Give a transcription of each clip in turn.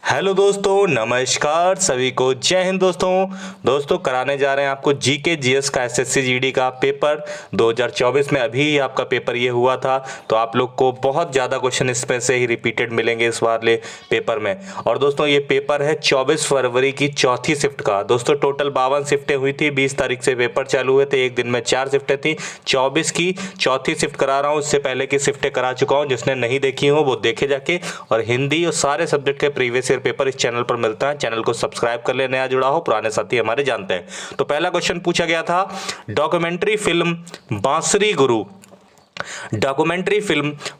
Hello दोस्तों, नमस्कार सभी को, जय हिंद। दोस्तों कराने जा रहे हैं आपको जीके जीएस का एसएससी जीडी का पेपर 2024 में। अभी ही आपका पेपर ये हुआ था, तो आप लोग को बहुत ज़्यादा क्वेश्चन इसमें से ही रिपीटेड मिलेंगे इस वाले पेपर में। और दोस्तों ये पेपर है 24 फरवरी की चौथी शिफ्ट का। दोस्तों टोटल 52 शिफ्टें हुई थी, 20 तारीख से पेपर चालू हुए थे, एक दिन में 4 शिफ्टें थी। 24 की चौथी शिफ्ट करा रहा हूँ, इससे पहले की शिफ्टें करा चुका हूँ। जिसने नहीं देखी हो वो देखे जाके। और हिंदी और सारे सब्जेक्ट के प्रीवियस ईयर पेपर इस चैनल पर मिलता है। चैनल को सब्सक्राइब कर ले, नया जुड़ा हो, पुराने साथी हमारे जानते हैं। तो पहला क्वेश्चन पूछा गया था, डॉक्यूमेंट्री फिल्म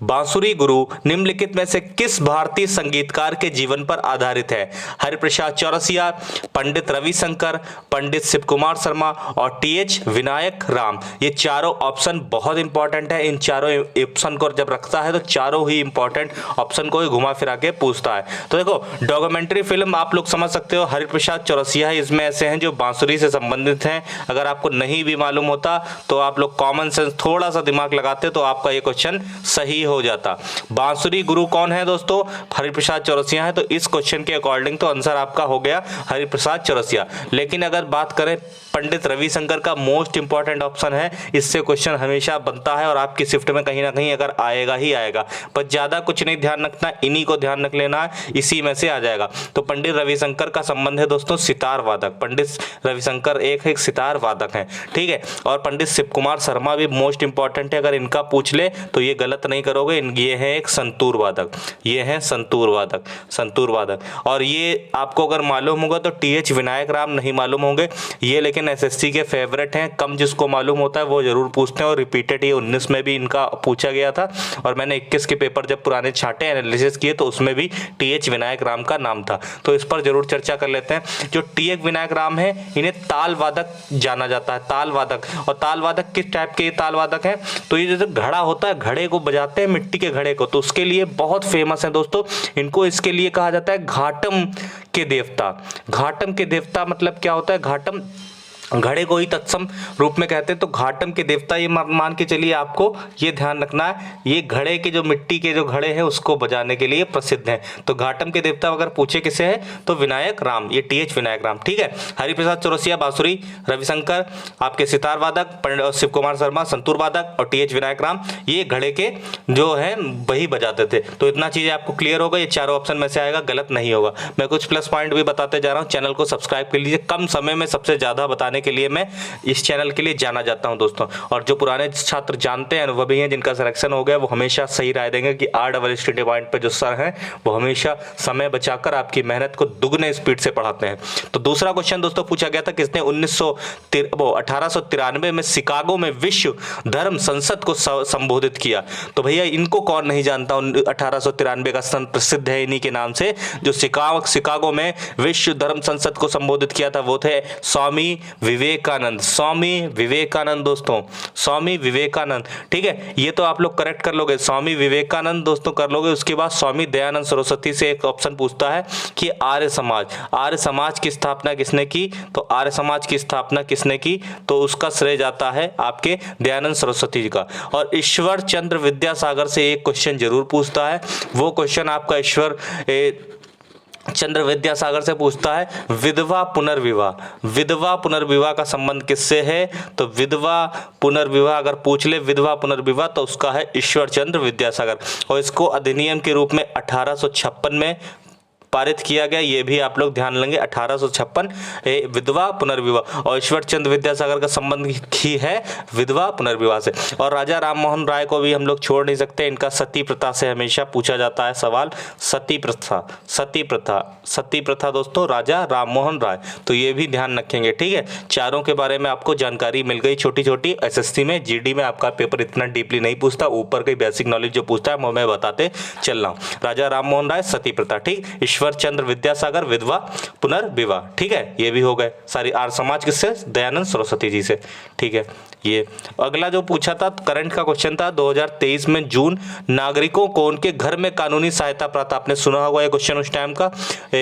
बांसुरी गुरु निम्नलिखित में से किस भारतीय संगीतकार के जीवन पर आधारित है? हरिप्रसाद चौरसिया, पंडित रविशंकर, पंडित शिव कुमार शर्मा और टीएच विनायक राम। ये चारों ऑप्शन बहुत इंपॉर्टेंट है। इन चारों ऑप्शन को जब रखता है तो चारों ही इंपॉर्टेंट ऑप्शन को ही घुमा फिरा के पूछता है। तो देखो डॉक्यूमेंट्री फिल्म आप लोग समझ सकते हो, हरिप्रसाद चौरसिया है, इसमें ऐसे हैं जो बांसुरी से संबंधित हैं। अगर आपको नहीं भी मालूम होता तो आप लोग कॉमन सेंस थोड़ा सा दिमाग लगाते तो आपका ये क्वेश्चन सही हो जाता। बांसुरी गुरु कौन है दोस्तों? हरिप्रसाद चौरसिया है। तो इस क्वेश्चन के अकॉर्डिंग तो आंसर आपका हो गया हरिप्रसाद चौरसिया। लेकिन अगर बात करें पंडित रविशंकर का, मोस्ट इंपॉर्टेंट ऑप्शन है, इससे क्वेश्चन हमेशा बनता है और आपकी शिफ्ट में कहीं ना कहीं अगर आएगा ही आएगा। पर ज्यादा कुछ नहीं ध्यान रखना, इन्हीं को ध्यान रख लेना है, इसी में से आ जाएगा। तो पंडित रविशंकर का संबंध है दोस्तों सितार वादक। पंडित रविशंकर एक सितार वादक है, ठीक है। और पंडित शिव कुमार शर्मा भी मोस्ट इंपॉर्टेंट है, अगर इनका पूछ ले तो ये गलत नहीं करोगे। ये है एक संतूर वादक, ये है संतूर वादक। और ये आपको अगर मालूम होगा तो टीएच विनायक राम नहीं मालूम होंगे ये, लेकिन एसएससी के फेवरेट हैं। कम जिसको मालूम होता है वो जरूर पूछते हैं, और रिपीटेड ये 19 में भी इनका पूछा गया था। और मैंने 21 के पेपर जब पुराने छाटे एनालिसिस किए तो उसमें भी टीएच विनायक राम का नाम था। तो इस पर जरूर चर्चा कर लेते हैं। जो टीएच विनायक राम है, इन्हें ताल वादक जाना जाता है, ताल वादक। और ताल वादक किस टाइप के ताल वादक है? तो ये जो घड़ा होता है, घड़े को बजाते हैं, मिट्टी के घड़े को, तो उसके लिए बहुत फेमस है दोस्तों। इनको इसके लिए कहा जाता है घाटम के देवता। घाटम के देवता मतलब क्या होता है? घाटम घड़े को ही तत्सम रूप में कहते हैं। तो घाटम के देवता ये मान के चलिए, आपको ये ध्यान रखना है, ये घड़े के जो मिट्टी के जो घड़े हैं उसको बजाने के लिए प्रसिद्ध हैं। तो घाटम के देवता अगर पूछे किसे है तो विनायक राम, ये टीएच विनायक राम, ठीक है। हरिप्रसाद चौरसिया बांसुरी, रविशंकर आपके सितार वादक, पंडित शिव कुमार शर्मा संतूर वादक और टीएच विनायक राम ये घड़े के जो है वही बजाते थे। तो इतना चीजें आपको क्लियर होगा, ये चारों ऑप्शन में से आएगा, गलत नहीं होगा। मैं कुछ प्लस पॉइंट भी बताते जा रहा हूँ। चैनल को सब्सक्राइब कर लीजिए, कम समय में सबसे ज्यादा बताने के लिए मैं इस चैनल के लिए जाना जाता हूं दोस्तों। और जो पुराने छात्र जानते हैं, अनुभवी हैं, जिनका सिलेक्शन हो गया, वो हमेशा सही राय देंगे कि RSST पॉइंट पे जो सर हैं वो हमेशा समय बचाकर आपकी मेहनत को दुगने स्पीड से पढ़ाते हैं। तो दूसरा क्वेश्चन दोस्तों पूछा गया था, किसने 1893 में शिकागो में विश्व धर्म संसद को संबोधित किया? तो भैया इनको कौन नहीं जानता, 1893 का सन प्रसिद्ध है इन्हीं के नाम से। जो शिकागो में विश्व धर्म संसद को संबोधित किया था वो थे स्वामी विवेकानंद। स्वामी विवेकानंद दोस्तों, स्वामी विवेकानंद, ठीक है। ये तो आप लोग करेक्ट कर लोगे, स्वामी विवेकानंद दोस्तों कर लोगे। उसके बाद स्वामी दयानंद सरस्वती से एक ऑप्शन पूछता है कि आर्य समाज की स्थापना किसने की? तो आर्य समाज की स्थापना किसने की? तो उसका श्रेय जाता है आपके दयानंद सरस्वती जी का। और ईश्वर चंद्र विद्यासागर से एक क्वेश्चन जरूर पूछता है, वो क्वेश्चन आपका ईश्वर चंद्र विद्यासागर से पूछता है, विधवा पुनर्विवाह का संबंध किससे है? तो विधवा पुनर्विवाह अगर पूछ ले, विधवा पुनर्विवाह, तो उसका है ईश्वर चंद्र विद्यासागर। और इसको अधिनियम के रूप में 1856 में पारित किया गया, ये भी आप लोग ध्यान लेंगे, 1856 विधवा पुनर्विवाह। और ईश्वर चंद्र विद्यासागर का संबंध ही है विधवा पुनर्विवाह से। और राजा राममोहन राय को भी हम लोग छोड़ नहीं सकते, इनका सती प्रथा से हमेशा पूछा जाता है सवाल। सती प्रथा दोस्तों, राजा राममोहन राय। तो ये भी ध्यान रखेंगे, ठीक है। चारों के बारे में आपको जानकारी मिल गई छोटी छोटी। एसएससी में, जीडी में आपका पेपर इतना डीपली नहीं पूछता, ऊपर की बेसिक नॉलेज जो पूछता है वो मैं बताते चल रहा हूँ। राजा राममोहन राय, सती प्रथा, ठीक। ईश्वर चंद्र विद्यासागर, विधवा पुनर्विवाह, ठीक है। ये भी हो गए सारी। आर्य समाज किससे? दयानंद सरस्वती जी से, ठीक है। ये अगला जो पूछा था करंट का क्वेश्चन था 2023 में जून, नागरिकों को उनके घर में कानूनी सहायता प्राप्त, आपने सुना होगा ये क्वेश्चन उस टाइम का।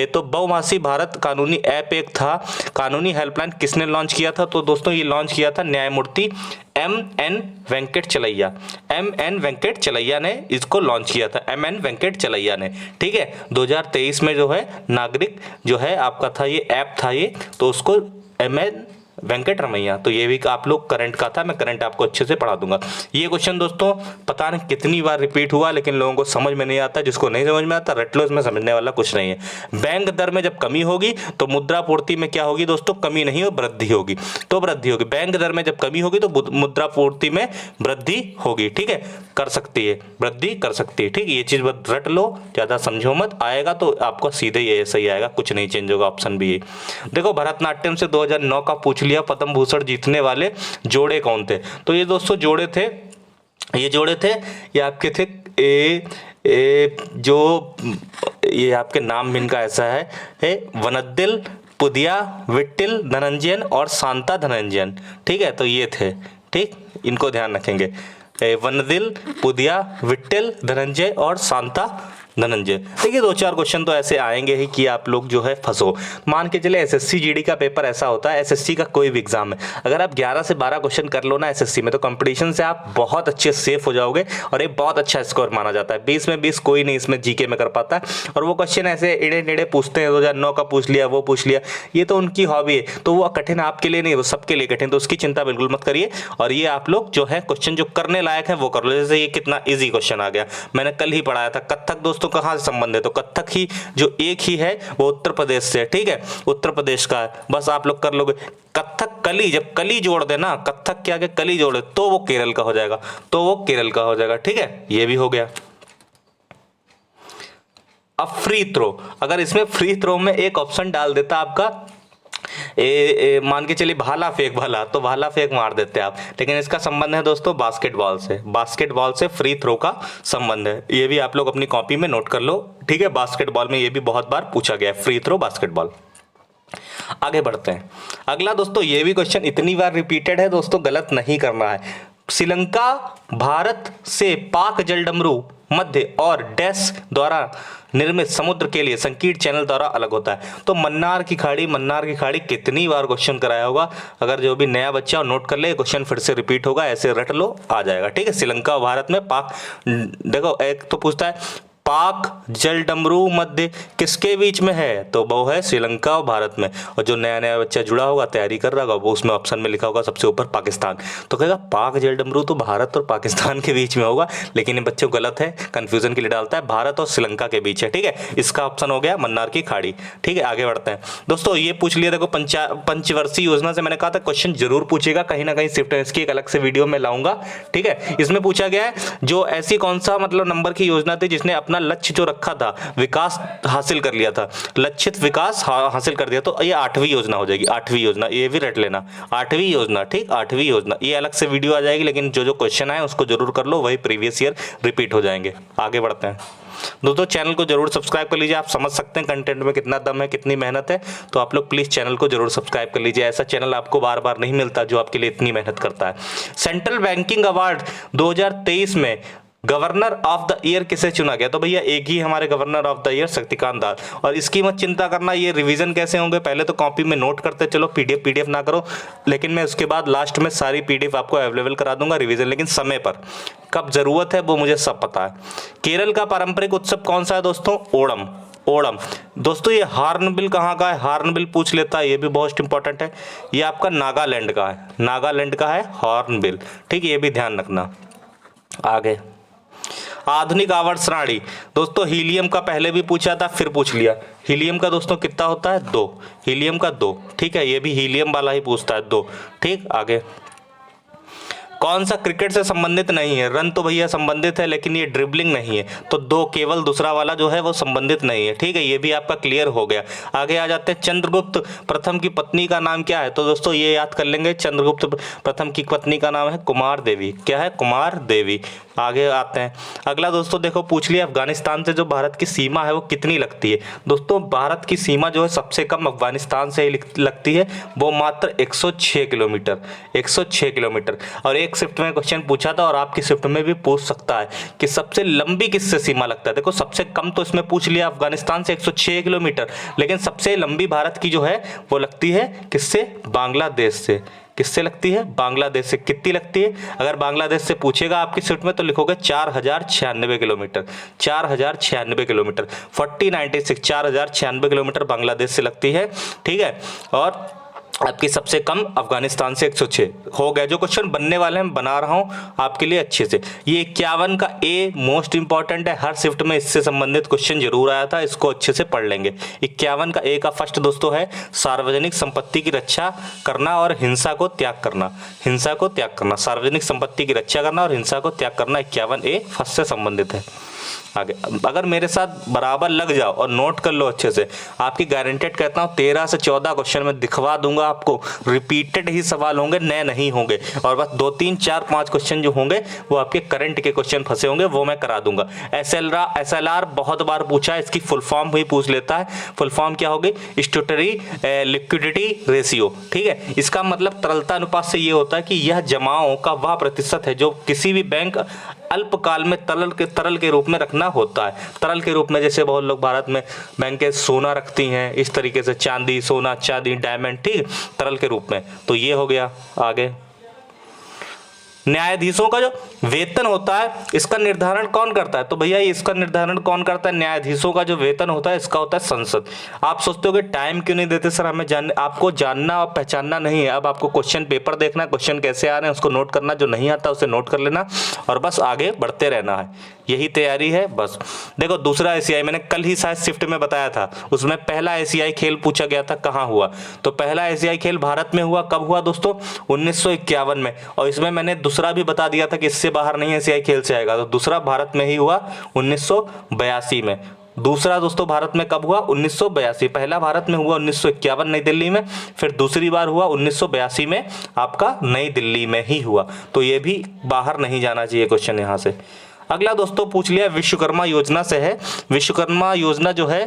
तो बहुभाषी भारत कानूनी ऐप एक था। कानूनी हेल्पलाइन किसने लॉन्च किया था? तो दोस्तों ये लॉन्च किया था न्यायमूर्ति MN वेंकट चलैया। MN वेंकट चलैया ने इसको लॉन्च किया था, MN वेंकट चलैया ने। ठीक है, 2023 में जो है नागरिक जो है आपका था ये ऐप था ये, तो उसको MN वेंकट रमैया। तो ये भी आप लोग करंट का था, मैं करंट आपको अच्छे से पढ़ा दूंगा। ये क्वेश्चन दोस्तों पता नहीं कितनी बार रिपीट हुआ, लेकिन लोगों को समझ में नहीं आता। जिसको नहीं समझ में आता रट लो, इसमें समझने वाला कुछ नहीं है। बैंक दर में जब कमी होगी तो मुद्रा पूर्ति में क्या होगी दोस्तों? कमी नहीं हो, वृद्धि होगी। तो वृद्धि होगी। बैंक दर में जब कमी होगी तो मुद्रा पूर्ति में वृद्धि होगी। ठीक है, कर सकती है, वृद्धि कर सकती है। ठीक है, ये चीज रट लो, ज्यादा समझो मत, आएगा तो आपको सीधे ये सही आएगा, कुछ नहीं चेंज होगा। ऑप्शन भी देखो, भरतनाट्यम से 2009 का पूछ लिया, पद्म भूषण जीतने वाले जोड़े कौन थे? तो ये दोस्तों जोड़े थे, ये आपके थे ये आपके नाम भी इनका ऐसा है वनद्दिल, पुदिया, विट्टिल धनंजयन और शांता धनंजयन। ठीक है, तो ये थे। ठीक, इनको ध्यान रखेंगे, वनदिल, पुदिया, विट्टिल धनंजय और शांता धनंजय। देखिए 2-4 क्वेश्चन तो ऐसे आएंगे ही कि आप लोग जो है फंसो। मान के चले एसएससी जीडी का पेपर ऐसा होता है, एसएससी का कोई भी एग्जाम है, अगर आप 11 से 12 क्वेश्चन कर लो ना एसएससी में, तो कंपटीशन से आप बहुत अच्छे सेफ हो जाओगे और एक बहुत अच्छा स्कोर माना जाता है। 20 में 20 कोई नहीं इसमें जीके में कर पाता है। और वो क्वेश्चन ऐसे एड़े टेढ़े पूछते हैं, 2009 का पूछ लिया, वो पूछ लिया, ये तो उनकी हॉबी है, तो वो कठिन आपके लिए नहीं, वो सबके लिए कठिन, तो उसकी चिंता बिल्कुल मत करिए। और ये आप लोग जो है क्वेश्चन जो करने लायक है वो कर लो। जैसे ये कितना ईजी क्वेश्चन आ गया, मैंने कल ही पढ़ाया था। कथक दोस्तों कहाँ से संबंध है? तो कथक ही जो एक ही है वो उत्तर प्रदेश से। ठीक है, उत्तर प्रदेश का है, बस आप लोग कर लोगे। कथक कली, जब कली जोड़ देना, कथक के आगे कली जोड़े तो वो केरल का हो जाएगा, तो वो केरल का हो जाएगा। ठीक है, ये भी हो गया। अब फ्री थ्रो, अगर इसमें फ्री थ्रो में एक ऑप्शन डाल देता आपका मान के चलिए भाला फेंक वाला, तो भाला फेंक मार देते आप, लेकिन इसका संबंध है दोस्तों बास्केटबॉल से। बास्केटबॉल से फ्री थ्रो का संबंध है, ये भी आप लोग अपनी कॉपी में नोट कर लो। ठीक है, बास्केटबॉल में ये भी बहुत बार पूछा गया है, फ्री थ्रो बास्केटबॉल। आगे बढ़ते हैं। अगला दोस्तों ये भी क्वेश्चन इतनी बार रिपीटेड है दोस्तों, गलत नहीं करना है। श्रीलंका भारत से पाक जलडमरू मध्य और डैश द्वारा निर्मित समुद्र के लिए संकीर्ण चैनल द्वारा अलग होता है। तो मन्नार की खाड़ी कितनी बार क्वेश्चन कराया होगा? अगर जो भी नया बच्चा नोट कर ले, क्वेश्चन फिर से रिपीट होगा, ऐसे रट लो, आ जाएगा। ठीक है, श्रीलंका और भारत में पाक, देखो एक तो पूछता है पाक जलडमरू मध्य किसके बीच में है? तो वो है श्रीलंका और भारत में। और जो नया नया बच्चा जुड़ा होगा, तैयारी कर रहा होगा, वो उसमें ऑप्शन में लिखा होगा सबसे ऊपर पाकिस्तान, तो कहेगा पाक जलडमरू तो भारत और पाकिस्तान के बीच में होगा, लेकिन ये बच्चों गलत है, कंफ्यूजन के लिए डालता है, भारत और श्रीलंका के बीच है। ठीक है, इसका ऑप्शन हो गया मन्नार की खाड़ी। ठीक है, आगे बढ़ते हैं दोस्तों। ये पूछ लिया, देखो पंचवर्षीय योजना से मैंने कहा था क्वेश्चन जरूर पूछेगा कहीं ना कहीं, शिफ्ट इसकी एक अलग से वीडियो में लाऊंगा। ठीक है, इसमें पूछा गया है जो ऐसी कौन सा मतलब नंबर की योजना थी जिसने अपना लक्ष्य जो रखा था विकास हासिल कर लिया था, लक्षित विकास हासिल कर दिया, तो ये 8वीं योजना हो जाएगी। 8वीं योजना, ये भी रट लेना, 8वीं योजना। ठीक, 8वीं योजना, ये अलग से वीडियो आ जाएगी, लेकिन जो जो क्वेश्चन आए उसको जरूर कर लो, वही प्रीवियस ईयर रिपीट हो जाएंगे। आगे बढ़ते हैं दोस्तों, चैनल को जरूर सब्सक्राइब कर लीजिए। आप समझ सकते हैं कंटेंट में कितना दम है, कितनी मेहनत है, तो आप लोग प्लीज चैनल को जरूर सब्सक्राइब कर लीजिए। ऐसा चैनल आपको बार बार नहीं मिलता जो आपके लिए इतनी मेहनत करता है। सेंट्रल बैंकिंग अवार्ड 2023 में गवर्नर ऑफ द ईयर किसे चुना गया? तो भैया एक ही हमारे governor of the year Shaktikanta Das. और इसकी मत चिंता करना, ये रिवीजन कैसे होंगे, पहले तो कॉपी में नोट करते चलो, पीडीएफ ना करो, लेकिन मैं उसके बाद लास्ट में सारी पीडीएफ आपको अवेलेबल करा दूंगा रिवीजन, लेकिन समय पर, कब जरूरत है वो मुझे सब पता है। केरल का पारंपरिक उत्सव कौन सा है दोस्तों? ओणम। दोस्तों ये हार्नबिल कहाँ का है? हार्नबिल पूछ लेता है, ये भी बहुत इंपॉर्टेंट है। ये आपका नागालैंड का है, नागालैंड का है हार्नबिल। ठीक है, ये भी ध्यान रखना। आगे आधुनिक आवर्त सारणी दोस्तों, हीलियम का पहले भी पूछा था, फिर पूछ लिया। हीलियम का दोस्तों कितना होता है? 2। हीलियम का 2। ठीक है, ये भी हीलियम वाला ही पूछता है, 2। ठीक, आगे कौन सा क्रिकेट से संबंधित नहीं है? रन तो भैया संबंधित है, लेकिन ये ड्रिबलिंग नहीं है, तो दो केवल दूसरा वाला जो है वो संबंधित नहीं है। ठीक है, ये भी आपका क्लियर हो गया। आगे आ जाते हैं, चंद्रगुप्त प्रथम की पत्नी का नाम क्या है? तो दोस्तों ये याद कर लेंगे, चंद्रगुप्त प्रथम की पत्नी का नाम है कुमार देवी। क्या है? कुमार देवी। आगे आते हैं, अगला दोस्तों देखो पूछ लिया, अफगानिस्तान से जो भारत की सीमा है वो कितनी लगती है? दोस्तों भारत की सीमा जो है सबसे कम अफगानिस्तान से ही लगती है, वो मात्र 106 किलोमीटर, 106 किलोमीटर। और एक शिफ्ट में क्वेश्चन पूछा था और आपकी शिफ्ट में भी पूछ सकता है कि सबसे लंबी किससे सीमा लगता है। देखो सबसे कम तो इसमें पूछ लिया अफगानिस्तान से 106 किलोमीटर, लेकिन सबसे लंबी भारत की जो है वो लगती है किससे? बांग्लादेश से। किससे लगती है? बांग्लादेश से। कितनी लगती है? अगर बांग्लादेश से पूछेगा आपकी शिफ्ट में तो लिखोगे 4096 किलोमीटर, 4096 किलोमीटर, 4096, 4096 किलोमीटर बांग्लादेश से लगती है। ठीक है, और आपकी सबसे कम अफगानिस्तान से 106 हो गया। जो क्वेश्चन बनने वाले हैं बना रहा हूं आपके लिए अच्छे से। ये 51 का ए मोस्ट इंपॉर्टेंट है, हर शिफ्ट में इससे संबंधित क्वेश्चन जरूर आया था, इसको अच्छे से पढ़ लेंगे। 51 का ए का फर्स्ट दोस्तों है सार्वजनिक संपत्ति की रक्षा करना और हिंसा को त्याग करना। हिंसा को त्याग करना, सार्वजनिक संपत्ति की रक्षा करना और हिंसा को त्याग करना 51 ए फर्स्ट से संबंधित है। आगे अगर मेरे साथ बराबर लग जाओ और नोट कर लो अच्छे से, आपकी गारंटेड कहता हूँ 13 से 14 क्वेश्चन में दिखवा दूंगा आपको। रिपीटेड ही सवाल होंगे, नए नहीं होंगे, और बस 2 3 4 5 क्वेश्चन जो होंगे वो आपके करंट के क्वेश्चन फंसे होंगे, वो मैं करा दूंगा। SLR बहुत बार पूछा है, इसकी फुल फॉर्म भी पूछ लेता है। फुल फॉर्म क्या होगी? Statutory liquidity ratio. ठीक है, इसका मतलब तरलता अनुपात से ये होता है कि यह जमाओं का वह प्रतिशत है जो किसी भी बैंक अल्पकाल में तरल के रूप में रखना होता है। तरल के रूप में जैसे बहुत लोग भारत में बैंकें सोना रखती हैं, इस तरीके से चांदी, सोना, चांदी, डायमंड, ठीक, तरल के रूप में। तो ये हो गया। आगे न्यायाधीशों का जो वेतन होता है इसका निर्धारण कौन करता है? तो भैया इसका निर्धारण कौन करता है? न्यायाधीशों का जो वेतन होता है इसका होता है संसद। आप सोचते हो कि टाइम क्यों नहीं देते सर, हमें आपको जानना और पहचानना नहीं है। अब आपको क्वेश्चन पेपर देखना है, क्वेश्चन कैसे आ रहे हैं उसको नोट करना, जो नहीं आता उसे नोट कर लेना और बस आगे बढ़ते रहना है, यही तैयारी है बस। देखो दूसरा एशियाई मैंने कल ही शायद शिफ्ट में बताया था, उसमें पहला एशियाई खेल पूछा गया था कहाँ हुआ। तो पहला एशियाई खेल भारत में हुआ। कब हुआ दोस्तों? 1951 में। और इसमें मैंने दूसरा भी बता दिया था कि इससे बाहर नहीं एशियाई खेल से आएगा, तो दूसरा भारत में ही हुआ 1982 में। दूसरा दोस्तों भारत में कब हुआ? 1982। पहला भारत में हुआ 1951 नई दिल्ली में, फिर दूसरी बार हुआ 1982 में आपका नई दिल्ली में ही हुआ। तो ये भी बाहर नहीं जाना चाहिए क्वेश्चन यहाँ से। अगला दोस्तों पूछ लिया विश्वकर्मा योजना से है। विश्वकर्मा योजना जो है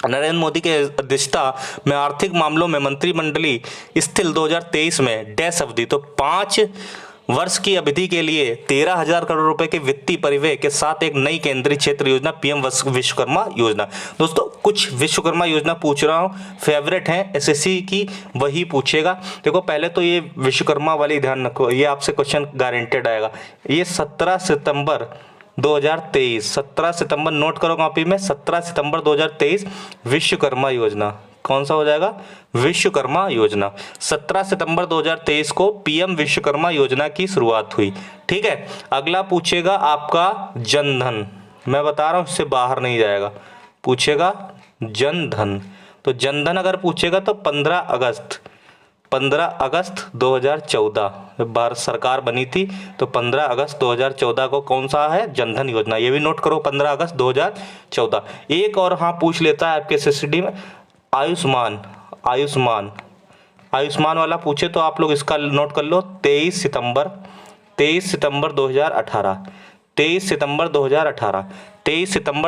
नरेंद्र मोदी के अध्यक्षता में आर्थिक मामलों में मंत्रिमंडलीय स्थिल 2023 में डैश अवधि, तो 5 वर्ष की अवधि के लिए 13,000 करोड़ रुपए के वित्तीय परिव्यय के साथ एक नई केंद्रीय क्षेत्र योजना पीएम विश्वकर्मा योजना। दोस्तों कुछ विश्वकर्मा योजना पूछ रहा हूँ, फेवरेट है एसएससी की, वही पूछेगा। देखो पहले तो ये विश्वकर्मा वाली ध्यान रखो, ये आपसे क्वेश्चन गारंटेड आएगा। ये 17 सितंबर 2023, 17 सितंबर नोट करो कॉपी में, 17 सितंबर 2023 विश्वकर्मा योजना। कौन सा हो जाएगा? विश्वकर्मा योजना। 17 सितंबर 2023 को पीएम विश्वकर्मा योजना की शुरुआत हुई। ठीक है, अगला पूछेगा आपका जनधन, मैं बता रहा हूं इससे बाहर नहीं जाएगा, पूछेगा जनधन। तो जनधन अगर पूछेगा तो 15 अगस्त 2014 भारत सरकार बनी थी, तो 15 अगस्त 2014 को कौन सा है? जनधन योजना। ये भी नोट करो, 15 अगस्त 2014। एक और हाँ पूछ लेता है आपके एसएससी में, आयुष्मान वाला पूछे तो आप लोग इसका नोट कर लो, 23 सितंबर 2018, 23 सितंबर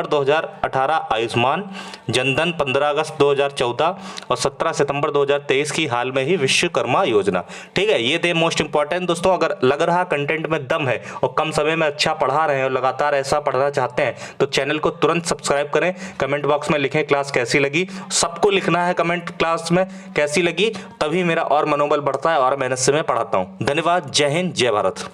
2018 आयुष्मान। जनधन 15 अगस्त 2014 और 17 सितंबर 2023 की हाल में ही विश्वकर्मा योजना। ठीक है, ये थे मोस्ट इंपॉर्टेंट दोस्तों। अगर लग रहा कंटेंट में दम है और कम समय में अच्छा पढ़ा रहे हैं और लगातार ऐसा पढ़ना चाहते हैं तो चैनल को तुरंत सब्सक्राइब करें। कमेंट बॉक्स में लिखें क्लास कैसी लगी, सबको लिखना है कमेंट क्लास में कैसी लगी, तभी मेरा और मनोबल बढ़ता है और मेहनत से मैं पढ़ाता हूँ। धन्यवाद, जय हिंद, जय भारत।